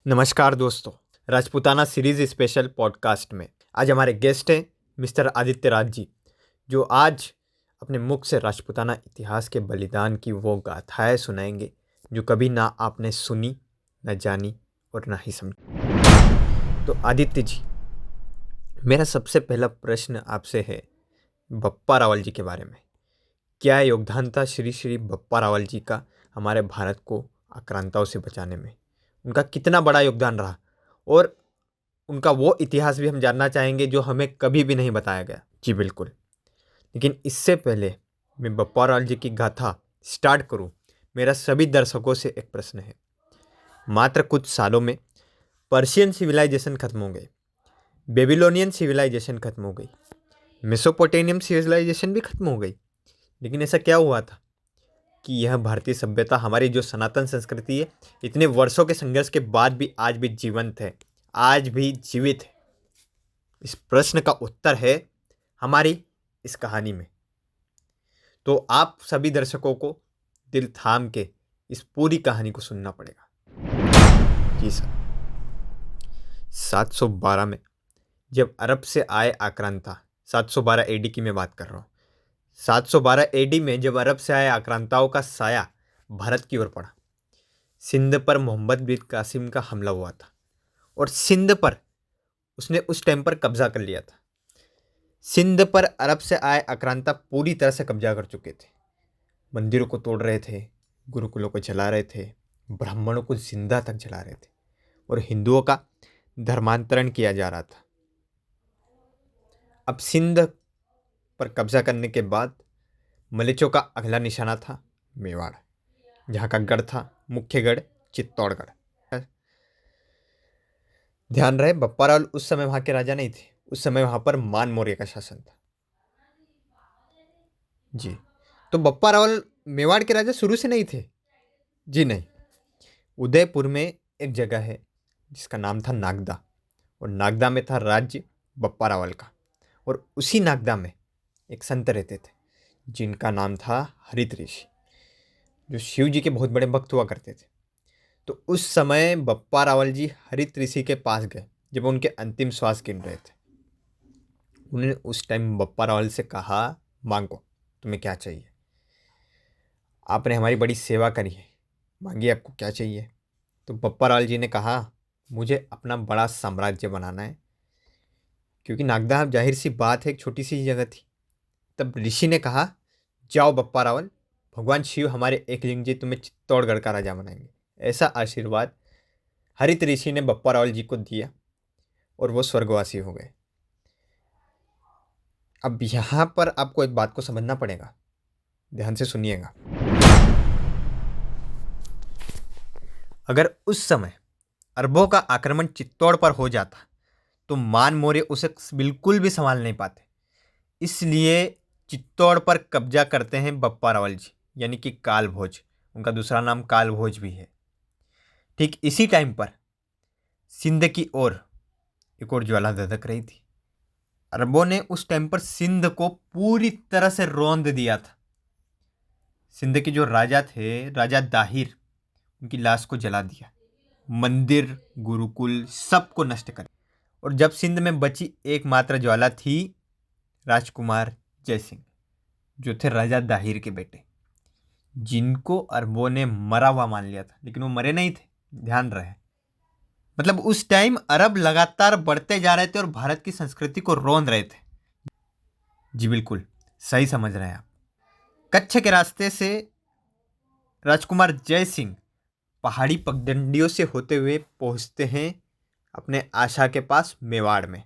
नमस्कार दोस्तों, Rajputana series special podcast में आज हमारे गेस्ट हैं मिस्टर आदित्य राज जी, जो आज अपने मुख से राजपूताना इतिहास के बलिदान की वो गाथाएं सुनाएंगे जो कभी ना आपने सुनी, न जानी और ना ही समझी। तो आदित्य जी, मेरा सबसे पहला प्रश्न आपसे है बप्पा रावल जी के बारे में। क्या योगदान था श्री श्री बप्पा रावल जी का हमारे भारत को आक्रांताओं से बचाने में? उनका कितना बड़ा योगदान रहा और उनका वो इतिहास भी हम जानना चाहेंगे जो हमें कभी भी नहीं बताया गया। जी बिल्कुल। लेकिन इससे पहले मैं बप्पा रावल जी की गाथा स्टार्ट करूं, मेरा सभी दर्शकों से एक प्रश्न है। मात्र कुछ सालों में पर्शियन सिविलाइजेशन खत्म हो गई, बेबीलोनियन सिविलाइजेशन खत्म हो गई, मेसोपोटेमियन सिविलाइजेशन भी खत्म हो गई। लेकिन ऐसा क्या हुआ था कि यह भारतीय सभ्यता, हमारी जो सनातन संस्कृति है, इतने वर्षों के संघर्ष के बाद भी आज भी जीवंत है, आज भी जीवित है? इस प्रश्न का उत्तर है हमारी इस कहानी में। तो आप सभी दर्शकों को दिल थाम के इस पूरी कहानी को सुनना पड़ेगा। जी सर। 712 में जब अरब से आए आक्रांता, 712 एडी की मैं बात कर रहा हूँ, 712 एडी में जब अरब से आए आक्रांताओं का साया भारत की ओर पड़ा, सिंध पर मोहम्मद बिन कासिम का हमला हुआ था और सिंध पर उसने उस टाइम पर कब्जा कर लिया था। सिंध पर अरब से आए आक्रांता पूरी तरह से कब्जा कर चुके थे। मंदिरों को तोड़ रहे थे, गुरुकुलों को जला रहे थे, ब्राह्मणों को जिंदा तक जला रहे थे और हिंदुओं का धर्मांतरण किया जा रहा था। अब सिंध पर कब्जा करने के बाद मलेच्चों का अगला निशाना था मेवाड़, जहाँ का गढ़ था मुख्य गढ़ चित्तौड़गढ़। ध्यान रहे, बप्पा रावल उस समय वहां के राजा नहीं थे, उस समय वहां पर मान मौर्य का शासन था। जी, तो बप्पा रावल मेवाड़ के राजा शुरू से नहीं थे। जी नहीं। उदयपुर में एक जगह है जिसका नाम था नागदा, और नागदा में था राज्य बप्पा रावल का। और उसी नागदा में एक संत रहते थे जिनका नाम था हरित ऋषि, जो शिव जी के बहुत बड़े भक्त हुआ करते थे। तो उस समय बप्पा रावल जी हरित ऋषि के पास गए जब उनके अंतिम श्वास गिन रहे थे। उन्होंने उस टाइम बप्पा रावल से कहा, मांगो, तुम्हें क्या चाहिए? आपने हमारी बड़ी सेवा करी है, मांगिए आपको क्या चाहिए। तो बप्पा रावल जी ने कहा, मुझे अपना बड़ा साम्राज्य बनाना है। क्योंकि नागदा जाहिर सी बात है एक छोटी सी जगह थी। तब ऋषि ने कहा, जाओ बप्पा रावल, भगवान शिव हमारे एकलिंग जी तुम्हें चित्तौड़गढ़ का राजा बनाएंगे। ऐसा आशीर्वाद हरित ऋषि ने बप्पा रावल जी को दिया और वो स्वर्गवासी हो गए। अब यहाँ पर आपको एक बात को समझना पड़ेगा, ध्यान से सुनिएगा। अगर उस समय अरबों का आक्रमण चित्तौड़ पर हो जाता तो मान मौर्य उसे बिल्कुल भी संभाल नहीं पाते। इसलिए चित्तौड़ पर कब्जा करते हैं बप्पा रावल जी, यानी कि काल भोज। उनका दूसरा नाम काल भोज भी है। ठीक इसी टाइम पर सिंध की ओर एक और ज्वाला धधक रही थी। अरबों ने उस टाइम पर सिंध को पूरी तरह से रौंद दिया था। सिंध के जो राजा थे, राजा दाहिर, उनकी लाश को जला दिया, मंदिर, गुरुकुल सबको नष्ट कर। और जब सिंध में बची एकमात्र ज्वाला थी राजकुमार जय सिंह, जो थे राजा दाहिर के बेटे, जिनको अरबों ने मरा हुआ मान लिया था, लेकिन वो मरे नहीं थे। ध्यान रहे, मतलब उस टाइम अरब लगातार बढ़ते जा रहे थे और भारत की संस्कृति को रौंद रहे थे। जी बिल्कुल सही समझ रहे हैं आप। कच्छ के रास्ते से राजकुमार जय सिंह पहाड़ी पगडंडियों से होते हुए पहुंचते हैं अपने आशा के पास मेवाड़ में।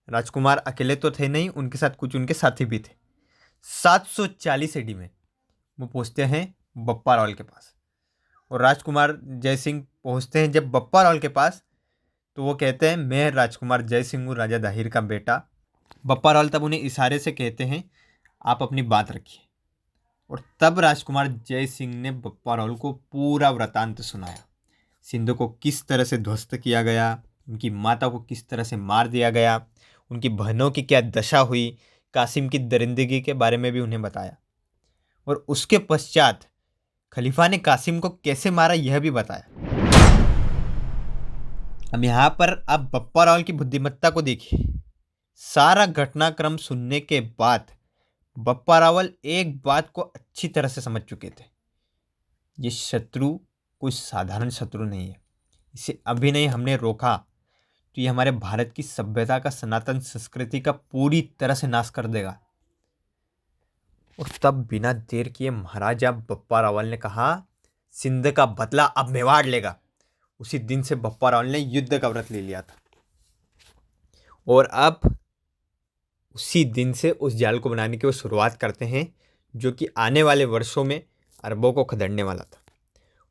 राजकुमार अकेले तो थे नहीं, उनके साथ कुछ उनके साथी भी थे। 740 एडी में वो पहुंचते हैं बप्पा रावल के पास। और राजकुमार जय सिंह पहुंचते हैं जब बप्पा रावल के पास, तो वो कहते हैं, मैं राजकुमार जय सिंह हूँ, राजा दाहिर का बेटा। बप्पा रावल तब उन्हें इशारे से कहते हैं, आप अपनी बात रखिए। और तब राजकुमार जय सिंह ने बप्पा रावल को पूरा वृतांत सुनाया। सिंध को किस तरह से ध्वस्त किया गया, उनकी माता को किस तरह से मार दिया गया, उनकी बहनों की क्या दशा हुई, कासिम की दरिंदगी के बारे में भी उन्हें बताया। और उसके पश्चात खलीफा ने कासिम को कैसे मारा यह भी बताया। हम यहाँ पर अब बप्पा रावल की बुद्धिमत्ता को देखिए। सारा घटनाक्रम सुनने के बाद बप्पा रावल एक बात को अच्छी तरह से समझ चुके थे। ये शत्रु कोई साधारण शत्रु नहीं है। इसे अभी नहीं हमने रोका तो ये हमारे भारत की सभ्यता का, सनातन संस्कृति का पूरी तरह से नाश कर देगा। और तब बिना देर किए महाराजा बप्पा रावल ने कहा, सिंध का बदला अब मेवाड़ लेगा। उसी दिन से बप्पा रावल ने युद्ध का व्रत ले लिया था और अब उसी दिन से उस जाल को बनाने की वो शुरुआत करते हैं, जो कि आने वाले वर्षों में अरबों को खदेड़ने वाला था।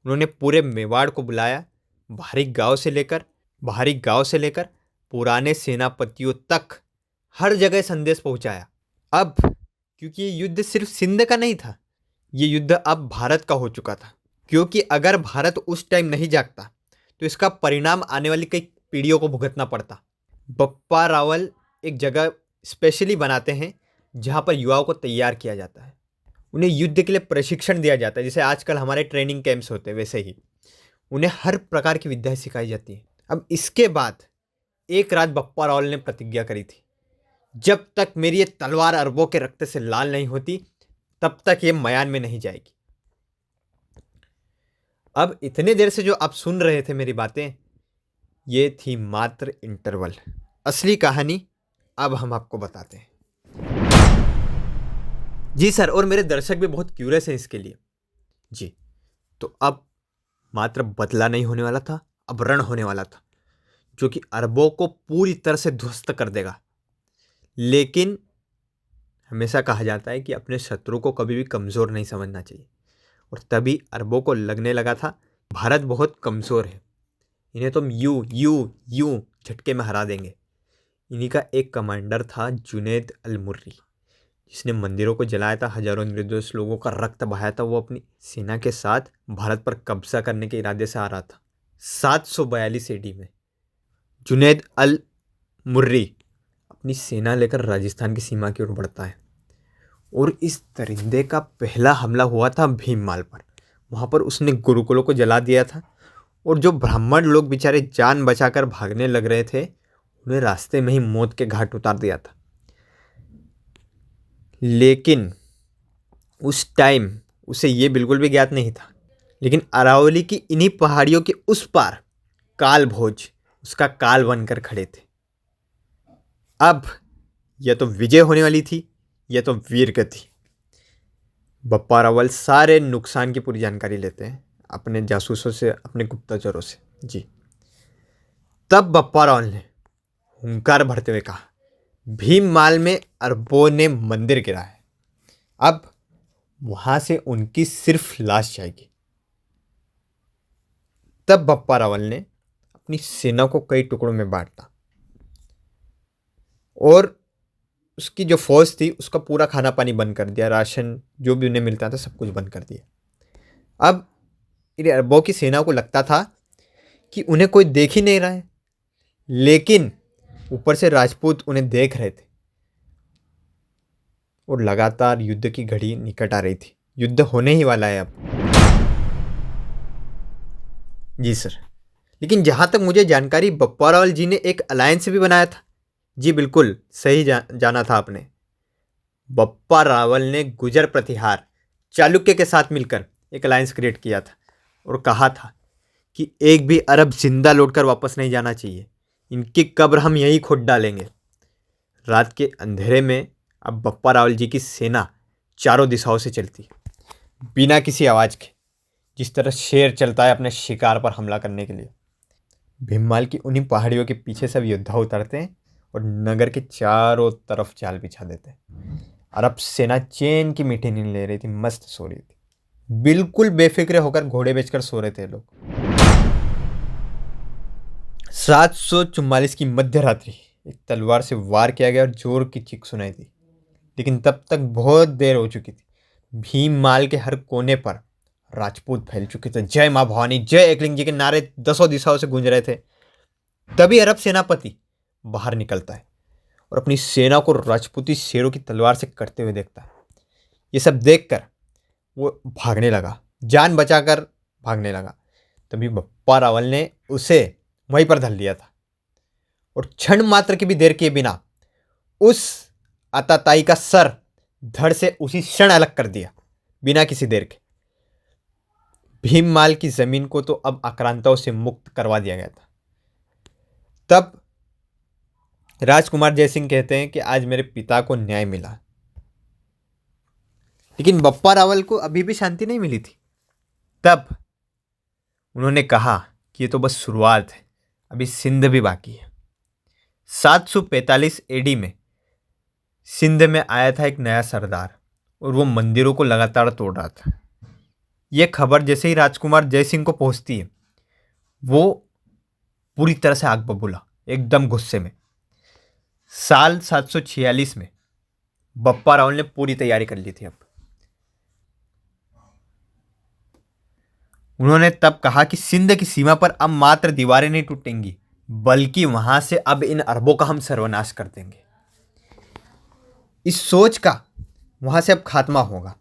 उन्होंने पूरे मेवाड़ को बुलाया, बाहरी गांव से लेकर पुराने सेनापतियों तक हर जगह संदेश पहुंचाया। अब क्योंकि ये युद्ध सिर्फ सिंध का नहीं था, ये युद्ध अब भारत का हो चुका था। क्योंकि अगर भारत उस टाइम नहीं जागता तो इसका परिणाम आने वाली कई पीढ़ियों को भुगतना पड़ता। बप्पा रावल एक जगह स्पेशली बनाते हैं जहाँ पर युवाओं को तैयार किया जाता है, उन्हें युद्ध के लिए प्रशिक्षण दिया जाता है। जैसे आजकल हमारे ट्रेनिंग कैंप्स होते हैं, वैसे ही उन्हें हर प्रकार की विद्याएं सिखाई जाती हैं। अब इसके बाद एक रात बप्पा रावल ने प्रतिज्ञा करी थी, जब तक मेरी ये तलवार अरबों के रक्त से लाल नहीं होती तब तक ये मयान में नहीं जाएगी। अब इतने देर से जो आप सुन रहे थे मेरी बातें, ये थी मात्र इंटरवल। असली कहानी अब हम आपको बताते हैं। जी सर, और मेरे दर्शक भी बहुत क्यूरियस हैं इसके लिए। जी, तो अब मात्र बदला नहीं होने वाला था, अब रण होने वाला था, जो कि अरबों को पूरी तरह से ध्वस्त कर देगा। लेकिन हमेशा कहा जाता है कि अपने शत्रु को कभी भी कमज़ोर नहीं समझना चाहिए, और तभी अरबों को लगने लगा था भारत बहुत कमज़ोर है, इन्हें तो हम यूं झटके में हरा देंगे। इन्हीं का एक कमांडर था जुनैद अल मुर्री, जिसने मंदिरों को जलाया था, हजारों निर्दोष लोगों का रक्त बहाया था। वो अपनी सेना के साथ भारत पर कब्जा करने के इरादे से आ रहा था। 742 AD में जुनैद अल मुर्री अपनी सेना लेकर राजस्थान की सीमा की ओर बढ़ता है, और इस दरिंदे का पहला हमला हुआ था भीममाल पर। वहाँ पर उसने गुरुकुलों को जला दिया था, और जो ब्राह्मण लोग बेचारे जान बचाकर भागने लग रहे थे, उन्हें रास्ते में ही मौत के घाट उतार दिया था। लेकिन उस टाइम उसे ये बिल्कुल भी ज्ञात नहीं था, लेकिन अरावली की इन्हीं पहाड़ियों के उस पार काल भोज उसका काल बनकर खड़े थे। अब यह तो विजय होने वाली थी, यह तो वीर गति। बप्पा रावल सारे नुकसान की पूरी जानकारी लेते हैं अपने जासूसों से, अपने गुप्तचरों से। जी, तब बप्पा रावल ने हुंकार भरते हुए कहा, भीममाल में अरबों ने मंदिर गिरा है, अब वहां से उनकी सिर्फ लाश जाएगी। तब बप्पा रावल ने अपनी सेना को कई टुकड़ों में बांटा, और उसकी जो फौज थी उसका पूरा खाना पानी बंद कर दिया, राशन जो भी उन्हें मिलता था सब कुछ बंद कर दिया। अब इन अरबों की सेना को लगता था कि उन्हें कोई देख ही नहीं रहा है, लेकिन ऊपर से राजपूत उन्हें देख रहे थे, और लगातार युद्ध की घड़ी निकट आ रही थी। युद्ध होने ही वाला है अब। जी सर, लेकिन जहां तक मुझे जानकारी, बप्पा रावल जी ने एक अलायंस भी बनाया था। जी बिल्कुल सही जाना था आपने। बप्पा रावल ने गुजर प्रतिहार चालुक्य के साथ मिलकर एक अलायंस क्रिएट किया था, और कहा था कि एक भी अरब जिंदा लौटकर वापस नहीं जाना चाहिए, इनकी कब्र हम यहीं खोद डालेंगे। रात के अंधेरे में अब बप्पा रावल जी की सेना चारों दिशाओं से चलती, बिना किसी आवाज़ के, जिस तरह शेर चलता है अपने शिकार पर हमला करने के लिए। भीममाल की उन्हीं पहाड़ियों के पीछे सब योद्धा उतरते हैं और नगर के चारों तरफ जाल बिछा देते हैं। अरब सेना चैन की मीठी नींद ले रही थी, मस्त सो रही थी, बिल्कुल बेफिक्रे होकर घोड़े बेचकर सो रहे थे लोग। 744 की मध्य रात्रि एक तलवार से वार किया गया और जोर की चीख सुनाई दी, लेकिन तब तक बहुत देर हो चुकी थी। भीममाल के हर कोने पर राजपूत फैल चुके थे। जय मां भवानी, जय एकलिंग जी के नारे दसों दिशाओं से गूंज रहे थे। तभी अरब सेनापति बाहर निकलता है और अपनी सेना को राजपूती शेरों की तलवार से कटते हुए देखता है। ये सब देखकर वो भागने लगा, जान बचाकर भागने लगा। तभी बप्पा रावल ने उसे वहीं पर धर लिया था और क्षण मात्र की भी देर किए बिना उस आताताई का सर धड़ से उसी क्षण अलग कर दिया, बिना किसी देर के। भीममाल की जमीन को तो अब आक्रांताओं से मुक्त करवा दिया गया था। तब राजकुमार जयसिंह कहते हैं कि आज मेरे पिता को न्याय मिला। लेकिन बप्पा रावल को अभी भी शांति नहीं मिली थी। तब उन्होंने कहा कि ये तो बस शुरुआत है, अभी सिंध भी बाकी है। 745 एडी में सिंध में आया था एक नया सरदार और वो मंदिरों को लगातार तोड़ रहा था। यह खबर जैसे ही राजकुमार जयसिंह को पहुंचती है, वो पूरी तरह से आग बबूला, एकदम गुस्से में। साल 746 में बप्पा रावल ने पूरी तैयारी कर ली थी। अब उन्होंने तब कहा कि सिंध की सीमा पर अब मात्र दीवारें नहीं टूटेंगी, बल्कि वहां से अब इन अरबों का हम सर्वनाश कर देंगे। इस सोच का वहां से अब खात्मा होगा।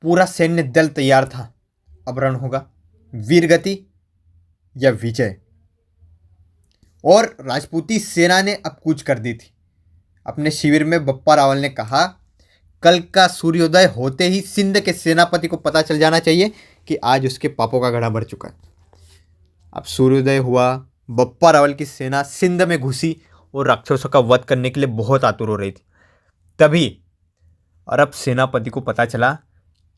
पूरा सैन्य दल तैयार था। अब रण होगा वीरगति या विजय। और राजपूती सेना ने अब कूच कर दी थी। अपने शिविर में बप्पा रावल ने कहा, कल का सूर्योदय होते ही सिंध के सेनापति को पता चल जाना चाहिए कि आज उसके पापों का घड़ा भर चुका है। अब सूर्योदय हुआ, बप्पा रावल की सेना सिंध में घुसी और राक्षसों का वध करने के लिए बहुत आतुर हो रही थी। तभी अरब सेनापति को पता चला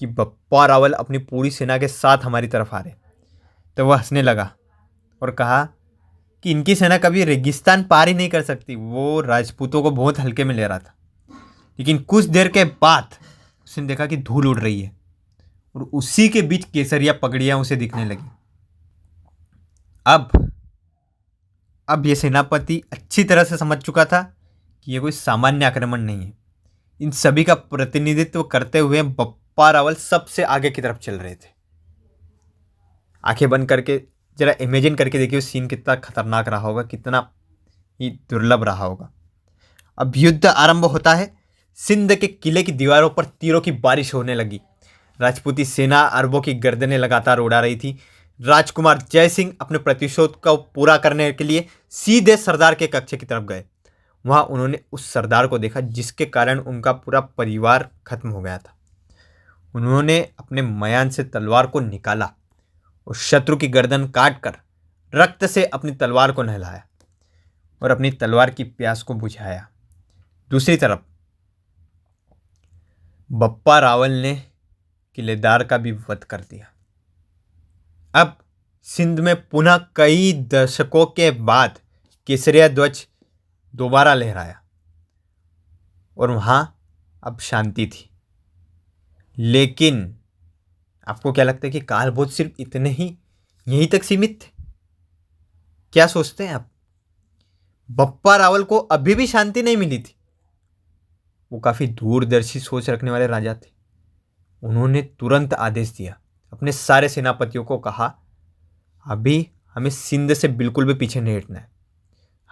कि बप्पा रावल अपनी पूरी सेना के साथ हमारी तरफ आ रहे। तो वह हंसने लगा और कहा कि इनकी सेना कभी रेगिस्तान पार ही नहीं कर सकती। वो राजपूतों को बहुत हल्के में ले रहा था। लेकिन कुछ देर के बाद उसने देखा कि धूल उड़ रही है और उसी के बीच केसरिया पगड़ियां उसे दिखने लगी। अब ये सेनापति अच्छी तरह से समझ चुका था कि ये कोई सामान्य आक्रमण नहीं है। इन सभी का प्रतिनिधित्व करते हुए बप्पा रावल सबसे आगे की तरफ चल रहे थे। आंखें बंद करके जरा इमेजिन करके देखिए सीन कितना खतरनाक रहा होगा, कितना ही दुर्लभ रहा होगा। अब युद्ध आरंभ होता है। सिंध के किले की दीवारों पर तीरों की बारिश होने लगी। राजपूती सेना अरबों की गर्दनें लगातार उड़ा रही थी। राजकुमार जयसिंह अपने प्रतिशोध को पूरा करने के लिए सीधे सरदार के कक्ष की तरफ गए। वहां उन्होंने उस सरदार को देखा जिसके कारण उनका पूरा परिवार खत्म हो गया था। उन्होंने अपने मयान से तलवार को निकाला और शत्रु की गर्दन काटकर रक्त से अपनी तलवार को नहलाया और अपनी तलवार की प्यास को बुझाया। दूसरी तरफ बप्पा रावल ने किलेदार का भी वध कर दिया। अब सिंध में पुनः कई दशकों के बाद केसरिया ध्वज दोबारा लहराया और वहां अब शांति थी। लेकिन आपको क्या लगता है कि कालभोज सिर्फ इतने ही यहीं तक सीमित थे? क्या सोचते हैं आप? बप्पा रावल को अभी भी शांति नहीं मिली थी। वो काफी दूरदर्शी सोच रखने वाले राजा थे। उन्होंने तुरंत आदेश दिया, अपने सारे सेनापतियों को कहा, अभी हमें सिंध से बिल्कुल भी पीछे नहीं हटना है।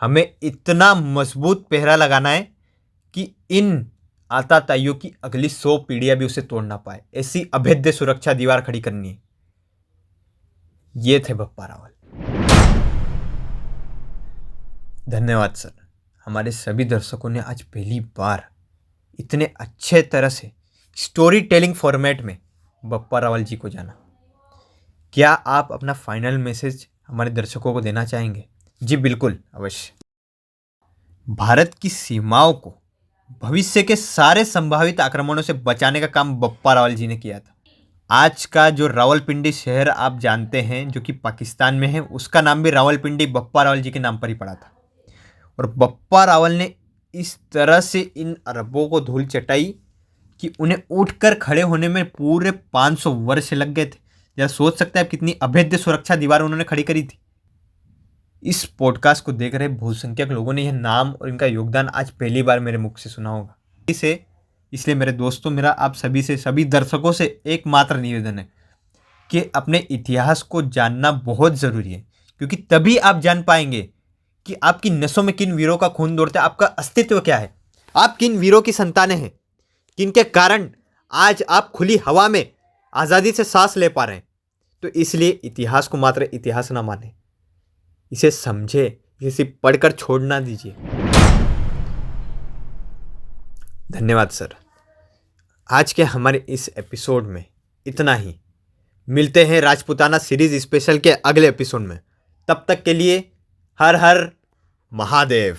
हमें इतना मजबूत पहरा लगाना है कि इन आताताइयों की अगली 100 पीढ़ियां भी उसे तोड़ ना पाए। ऐसी अभेद्य सुरक्षा दीवार खड़ी करनी है। ये थे बप्पा रावल। धन्यवाद सर। हमारे सभी दर्शकों ने आज पहली बार इतने अच्छे तरह से स्टोरी टेलिंग फॉर्मेट में बप्पा रावल जी को जाना। क्या आप अपना फाइनल मैसेज हमारे दर्शकों को देना चाहेंगे? जी बिल्कुल, अवश्य। भारत की सीमाओं को भविष्य के सारे संभावित आक्रमणों से बचाने का काम बप्पा रावल जी ने किया था। आज का जो रावलपिंडी शहर आप जानते हैं, जो कि पाकिस्तान में है, उसका नाम भी रावलपिंडी बप्पा रावल जी के नाम पर ही पड़ा था। और बप्पा रावल ने इस तरह से इन अरबों को धूल चटाई कि उन्हें उठकर खड़े होने में पूरे 500 वर्ष लग गए थे। जरा सोच सकते हैं आप कितनी अभेद्य सुरक्षा दीवार उन्होंने खड़ी करी थी। इस पॉडकास्ट को देख रहे बहुसंख्यक लोगों ने यह नाम और इनका योगदान आज पहली बार मेरे मुख से सुना होगा। इसलिए मेरे दोस्तों, मेरा आप सभी से, सभी दर्शकों से एकमात्र निवेदन है कि अपने इतिहास को जानना बहुत ज़रूरी है, क्योंकि तभी आप जान पाएंगे कि आपकी नसों में किन वीरों का खून दौड़ता है, आपका अस्तित्व क्या है, आप किन वीरों की संतानें हैं, किनके कारण आज आप खुली हवा में आज़ादी से सांस ले पा रहे हैं। तो इसलिए इतिहास को मात्र इतिहास ना माने, इसे समझे, इसे सिर्फ पढ़कर छोड़ ना दीजिए। धन्यवाद सर। आज के हमारे इस एपिसोड में इतना ही। मिलते हैं राजपूताना सीरीज स्पेशल के अगले एपिसोड में। तब तक के लिए हर हर महादेव।